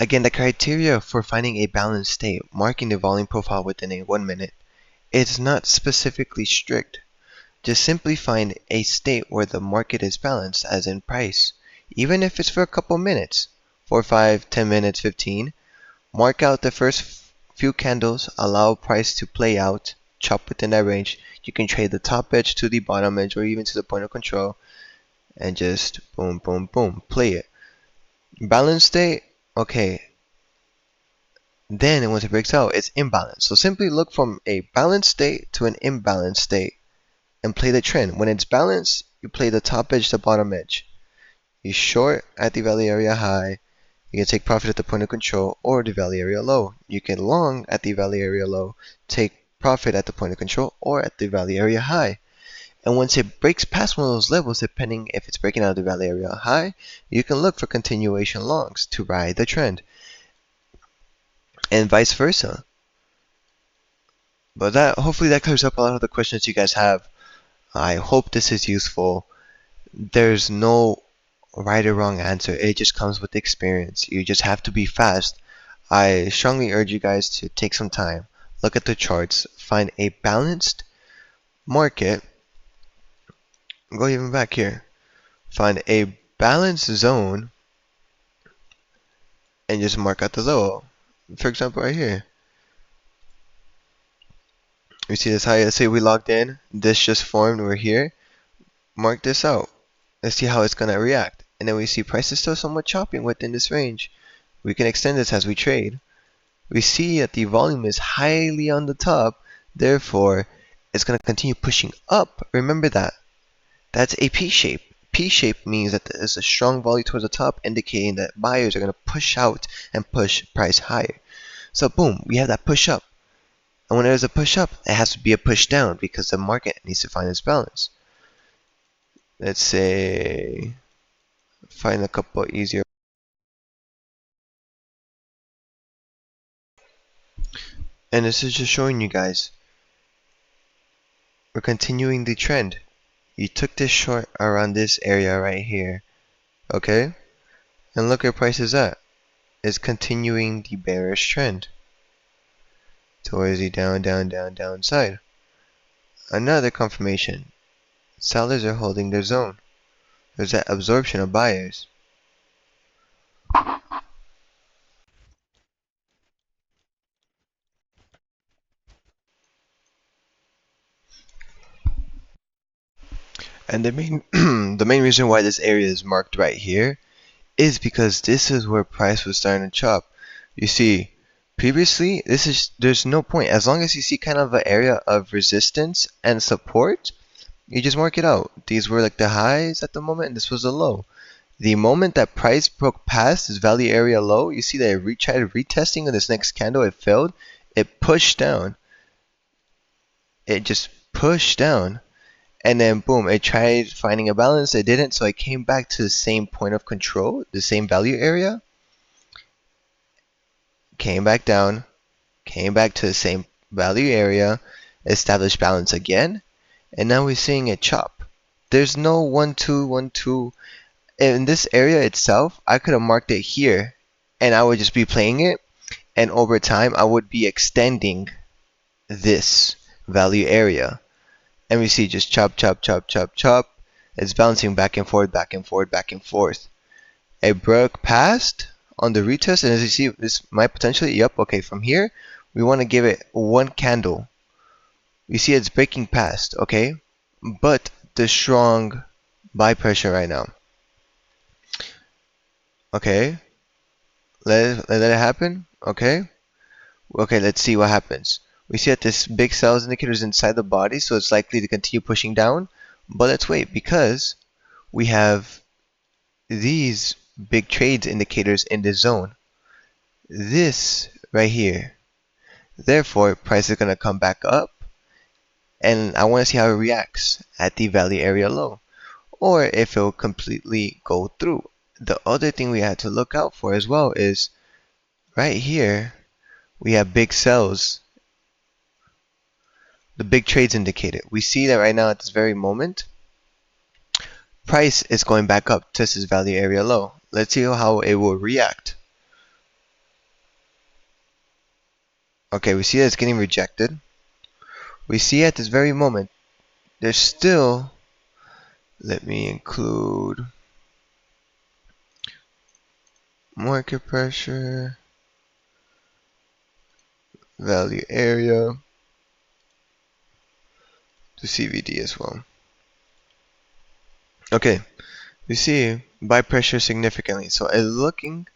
Again, the criteria for finding a balanced state, marking the volume profile within a 1 minute, it's not specifically strict. Just simply find a state where the market is balanced, as in price. Even if it's for a couple minutes, 4, 5, 10 minutes, 15, mark out the first few candles, allow price to play out, chop within that range. You can trade the top edge to the bottom edge or even to the point of control and just boom, boom, boom, play it. Balanced state, okay. Then once it breaks out, it's imbalance. So simply look from a balanced state to an imbalanced state and play the trend. When it's balanced, you play the top edge to bottom edge. You short at the value area high. You can take profit at the point of control or the value area low. You can long at the value area low, take profit at the point of control or at the value area high. And once it breaks past one of those levels, depending if it's breaking out of the value area high, you can look for continuation longs to ride the trend. And vice versa. But hopefully that clears up a lot of the questions you guys have. I hope this is useful. There's no right or wrong answer. It just comes with experience. You just have to be fast. I strongly urge you guys to take some time, look at the charts, find a balanced market. Go even back here. Find a balanced zone and just mark out the low. For example, right here. We see this high. Let's say we logged in. This just formed. We're here. Mark this out. Let's see how it's going to react. And then we see price is still somewhat chopping within this range. We can extend this as we trade. We see that the volume is highly on the top. Therefore, it's going to continue pushing up. Remember that. That's a P shape. P shape means that there's a strong volume towards the top, indicating that buyers are going to push out and push price higher. So boom, we have that push up. And when there's a push up, it has to be a push down because the market needs to find its balance. Let's say, find a couple easier. And this is just showing you guys, we're continuing the trend. You took this short around this area right here, okay? And look where price is at. It's continuing the bearish trend towards the down side. Another confirmation. Sellers are holding their zone. There's that absorption of buyers. And the main the main reason why this area is marked right here is because this is where price was starting to chop. You see, previously there's no point. As long as you see kind of an area of resistance and support, you just mark it out. These were like the highs at the moment, and this was the low. The moment that price broke past this value area low, you see that it tried retesting of this next candle. It failed. It pushed down. It just pushed down. And then boom, it tried finding a balance. It didn't, so it came back to the same point of control, the same value area. Came back down. Came back to the same value area. Established balance again. And now we're seeing it chop. There's no 1, 2, 1, 2. In this area itself, I could have marked it here. And I would just be playing it. And over time, I would be extending this value area. And we see just chop, chop, chop, chop, chop. It's bouncing back and forth, back and forth, back and forth. It broke past on the retest, and as you see, this might potentially, yep, okay, from here, we want to give it one candle. You see it's breaking past, okay? But the strong buy pressure right now. Okay. Let it happen, okay? Okay, let's see what happens. We see that this big sales indicator is inside the body, so it's likely to continue pushing down. But let's wait, because we have these big trades indicators in this zone. This right here. Therefore, price is going to come back up. And I want to see how it reacts at the value area low. Or if it will completely go through. The other thing we had to look out for as well is right here, we have big sells. The big trades indicator. We see that right now at this very moment, price is going back up to this value area low. Let's see how it will react. Okay, we see that it's getting rejected. We see at this very moment, there's still, let me include market pressure, value area, to CVD as well. Okay, we see buy pressure significantly. So it's looking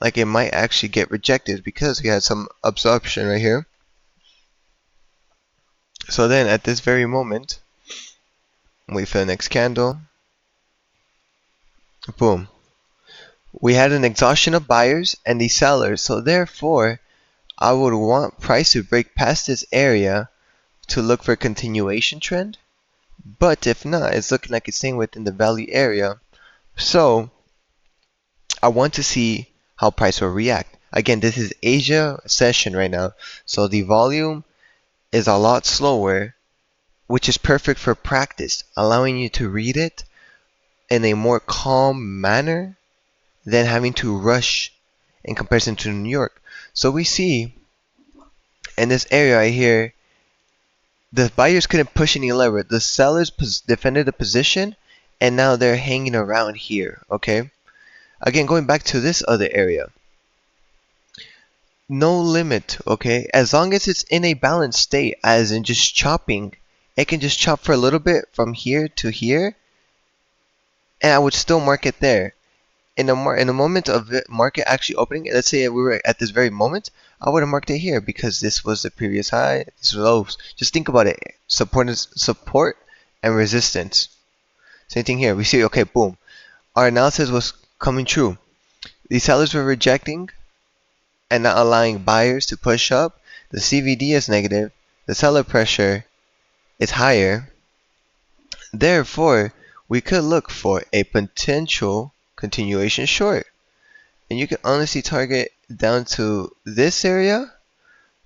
like it might actually get rejected because we had some absorption right here. So then at this very moment, wait for the next candle. Boom. We had an exhaustion of buyers and the sellers. So therefore, I would want price to break past this area to look for a continuation trend. But if not, it's looking like it's staying within the value area. So I want to see how price will react. Again, this is Asia session right now. So the volume is a lot slower, which is perfect for practice, allowing you to read it in a more calm manner than having to rush in comparison to New York. So we see in this area right here, the buyers couldn't push any lever. The sellers defended the position, and now they're hanging around here. Okay. Again, going back to this other area, no limit. Okay, as long as it's in a balanced state, as in just chopping, it can just chop for a little bit from here to here, and I would still mark it there. In a moment of the market actually opening, let's say we were at this very moment, I would have marked it here because this was the previous high, these were lows. Just think about it. Support and resistance. Same thing here. We see, okay, boom. Our analysis was coming true. The sellers were rejecting and not allowing buyers to push up. The CVD is negative. The seller pressure is higher. Therefore, we could look for a potential continuation short. And you can honestly target down to this area,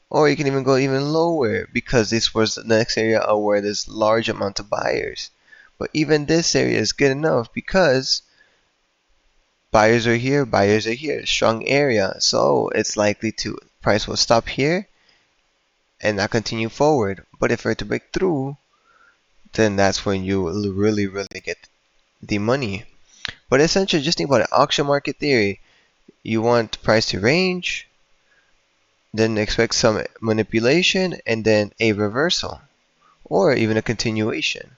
or you can even go even lower because this was the next area where there's large amount of buyers. But even this area is good enough because buyers are here, strong area. So it's likely to price will stop here and not continue forward. But if we're to break through, then that's when you will really get the money. But essentially, just think about it. Auction market theory. You want price to range, then expect some manipulation, and then a reversal, or even a continuation.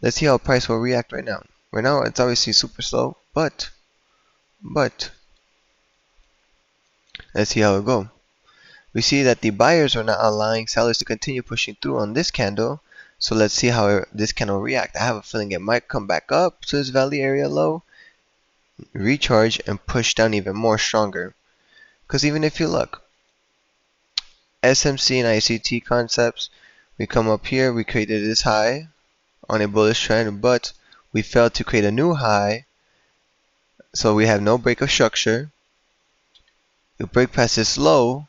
Let's see how price will react right now. Right now, it's obviously super slow, but let's see how it goes. We see that the buyers are not allowing sellers to continue pushing through on this candle. So let's see how this candle react. I have a feeling it might come back up to this value area low, recharge, and push down even more stronger. Because even if you look, SMC and ICT concepts, we come up here, we created this high on a bullish trend, but we failed to create a new high. So we have no break of structure. We break past this low.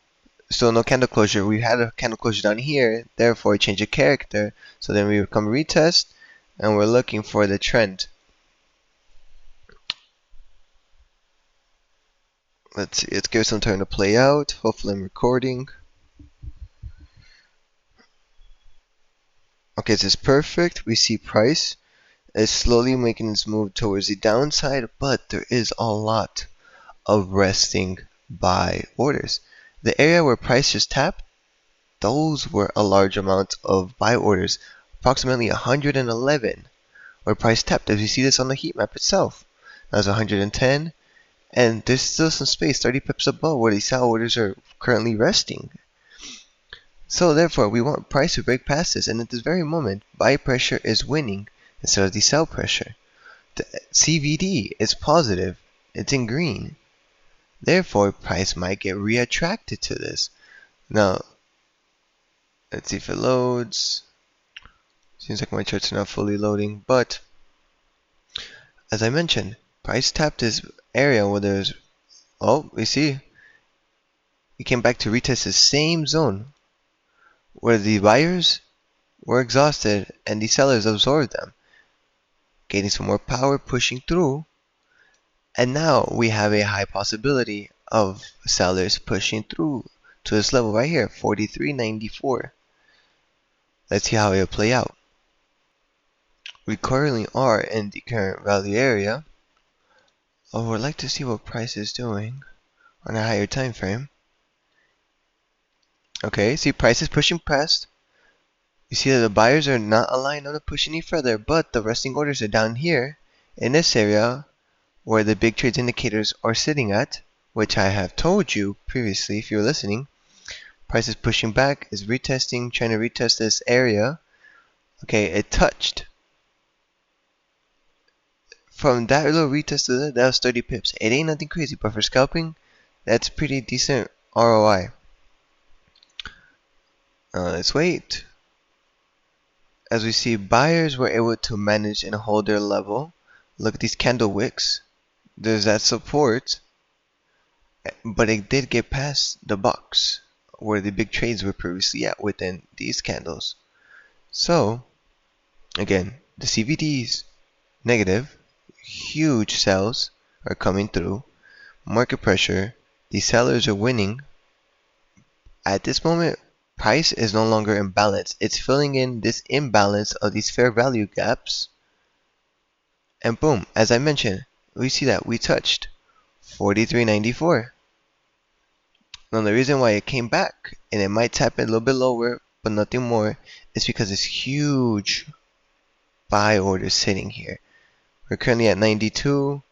Still no candle closure. We had a candle closure down here, therefore change of character. So then we come retest, and we're looking for the trend. Let's see. Let's give it some time to play out. Hopefully I'm recording. Okay, this is perfect. We see price is slowly making its move towards the downside, but there is a lot of resting buy orders. The area where price just tapped, those were a large amount of buy orders, approximately 111, where price tapped. As you see this on the heat map itself, that was 110, and there's still some space, 30 pips above where the sell orders are currently resting. So therefore, we want price to break past this, and at this very moment, buy pressure is winning instead of the sell pressure. The CVD is positive, it's in green. Therefore, price might get reattracted to this. Now, let's see if it loads. Seems like my charts are not fully loading, but as I mentioned, price tapped this area where there's, oh, we see, we came back to retest the same zone where the buyers were exhausted and the sellers absorbed them, gaining some more power, pushing through, and now we have a high possibility of sellers pushing through to this level right here, 43.94. Let's see how it'll play out. We currently are in the current value area. I would like to see what price is doing on a higher time frame. Okay, see price is pushing past. You see that the buyers are not aligned on to push any further, but the resting orders are down here in this area where the big trades indicators are sitting at, which I have told you previously if you're listening. Price is pushing back, is retesting, trying to retest this area. Okay, it touched. From that little retest to that was 30 pips. It ain't nothing crazy, but for scalping, that's pretty decent ROI. Let's wait. As we see, buyers were able to manage and hold their level. Look at these candle wicks. There's that support, but it did get past the box where the big trades were previously at within these candles. So, again, the CVDs negative, huge sells are coming through, market pressure, the sellers are winning. At this moment, price is no longer in balance. It's filling in this imbalance of these fair value gaps. And boom, as I mentioned, we see that we touched 43.94. Now the reason why it came back, and it might tap it a little bit lower, but nothing more, is because this huge buy order sitting here. We're currently at 92.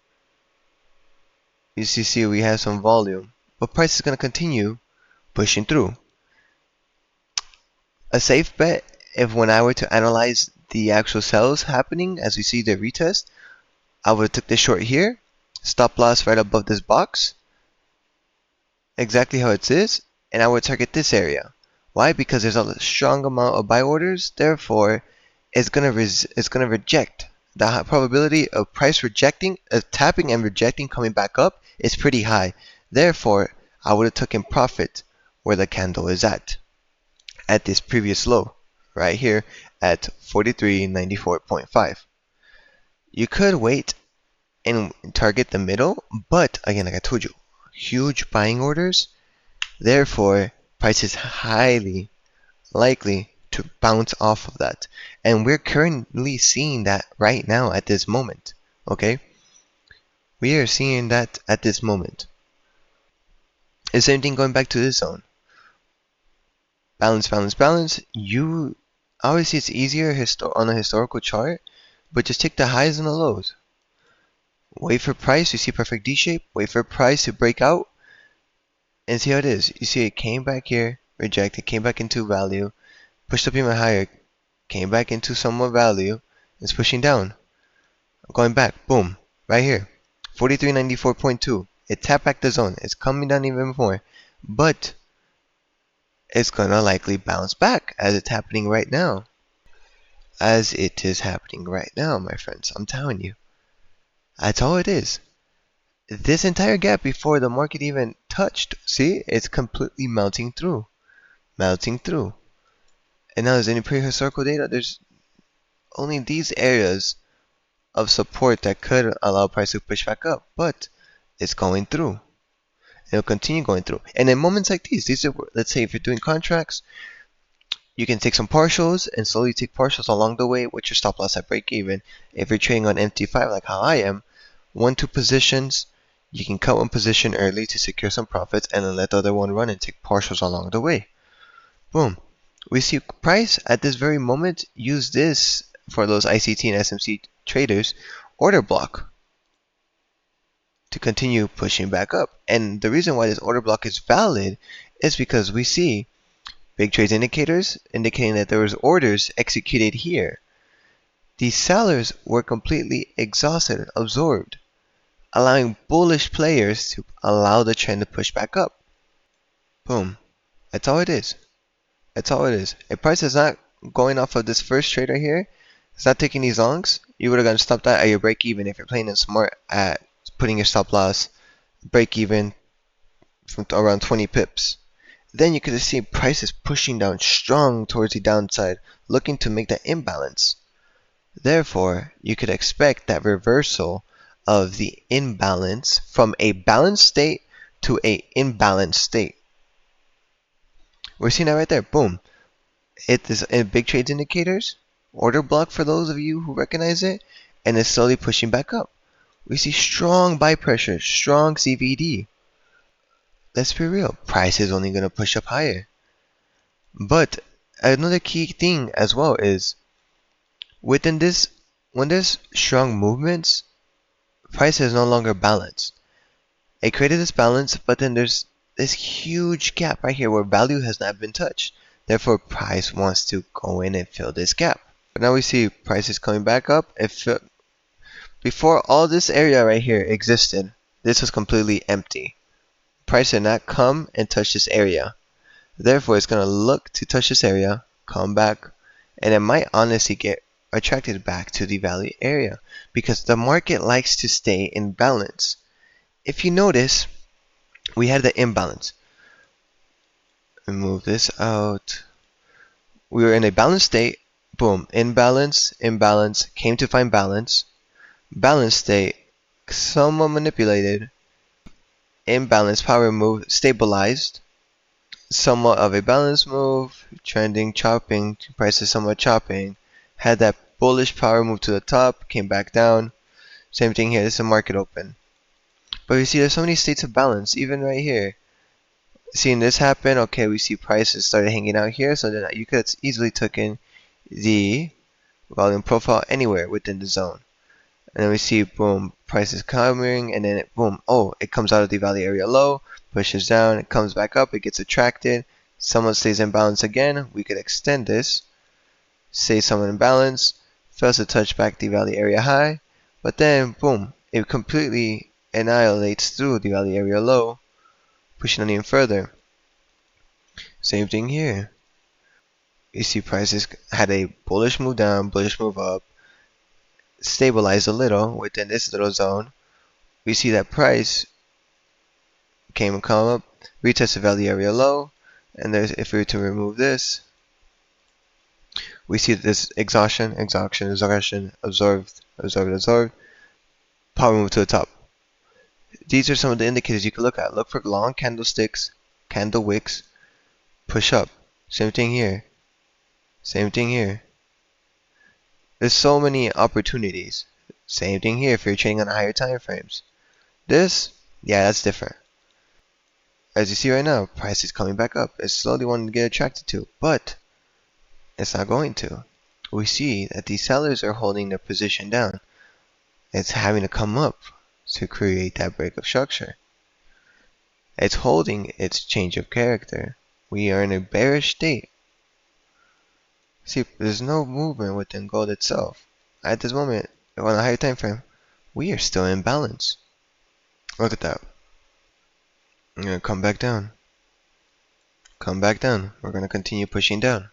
You see we have some volume, but price is going to continue pushing through. A safe bet, if when I were to analyze the actual sells happening as we see the retest, I would have took this short here, stop loss right above this box, exactly how it is, and I would target this area. Why? Because there's a strong amount of buy orders, therefore it's gonna reject. The probability of price rejecting, tapping and rejecting coming back up is pretty high. Therefore, I would have taken profit where the candle is at this previous low, right here at 43.94.5. You could wait and target the middle, but again, like I told you, huge buying orders. Therefore, price is highly likely to bounce off of that, and we're currently seeing that right now at this moment. Okay, we are seeing that at this moment. The same thing going back to this zone. Balance, balance, balance. You obviously it's easier on a historical chart, but just take the highs and the lows. Wait for price. You see perfect D shape. Wait for price to break out, and see how it is. You see it came back here, rejected, came back into value, pushed up even higher, came back into some more value, it's pushing down, going back, boom, right here, 43.94.2. It tapped back the zone. It's coming down even more, but it's gonna likely bounce back as it's happening right now. As it is happening right now, my friends. I'm telling you. That's all it is. This entire gap before the market even touched, see, it's completely melting through. Melting through. And now there's any pre-historical data, there's only these areas of support that could allow price to push back up, but it's going through. It'll continue going through. And in moments like these are, let's say if you're doing contracts, you can take some partials and slowly take partials along the way with your stop loss at break even. If you're trading on MT5 like how I am, 1-2 positions, you can cut one position early to secure some profits and then let the other one run and take partials along the way. Boom. We see price at this very moment use this for those ICT and SMC traders order block to continue pushing back up. And the reason why this order block is valid is because we see big trades indicators indicating that there was orders executed here. These sellers were completely exhausted, absorbed, allowing bullish players to allow the trend to push back up. Boom. That's all it is. That's all it is. If price is not going off of this first trade right here, it's not taking these longs, you would have gotten stopped at your break even if you're playing it smart at putting your stop loss break even from around 20 pips. Then you could see prices pushing down strong towards the downside, looking to make that imbalance. Therefore, you could expect that reversal of the imbalance from a balanced state to a imbalanced state. We're seeing that right there. Boom. It is in big trades indicators. Order block for those of you who recognize it. And it's slowly pushing back up. We see strong buy pressure, strong CVD. Let's be real. Price is only going to push up higher. But another key thing as well is within this, when there's strong movements, price is no longer balanced. It created this balance, but then there's this huge gap right here where value has not been touched. Therefore, price wants to go in and fill this gap. But now we see price is coming back up. Before all this area right here existed, this was completely empty. Price did not come and touch this area. Therefore, it's going to look to touch this area, come back, and it might honestly get attracted back to the value area because the market likes to stay in balance. If you notice, we had the imbalance. Move this out. We were in a balanced state. Boom. Imbalance, imbalance, came to find balance. Balanced state, somewhat manipulated. Imbalance, power move, stabilized. Somewhat of a balance move, trending, chopping, prices somewhat chopping. Had that bullish power move to the top, came back down. Same thing here, this is a market open. But we see there's so many states of balance, even right here. Seeing this happen, okay, we see prices started hanging out here, so then you could easily taken the volume profile anywhere within the zone. And then we see, boom, prices coming, and then boom, oh, it comes out of the value area low, pushes down, it comes back up, it gets attracted, someone stays in balance again, we could extend this, say someone in balance, fails to touch back the value area high, but then, boom, it completely annihilates through the value area low, pushing on even further. Same thing here. You see prices had a bullish move down, bullish move up, stabilized a little within this little zone. We see that price come up, retest the value area low, and if we were to remove this, we see this exhaustion, absorbed, power move to the top. These are some of the indicators you can look at. Look for long candlesticks, candle wicks, push up. Same thing here. Same thing here. There's so many opportunities. Same thing here if you're trading on higher time frames. This, yeah, that's different. As you see right now, price is coming back up. It's slowly wanting to get attracted to, but it's not going to. We see that these sellers are holding their position down. It's having to come up to create that break of structure. It's holding its change of character. We are in a bearish state. See, there's no movement within gold itself. At this moment, on a higher time frame, we are still in balance. Look at that. I'm going to come back down. Come back down. We're going to continue pushing down.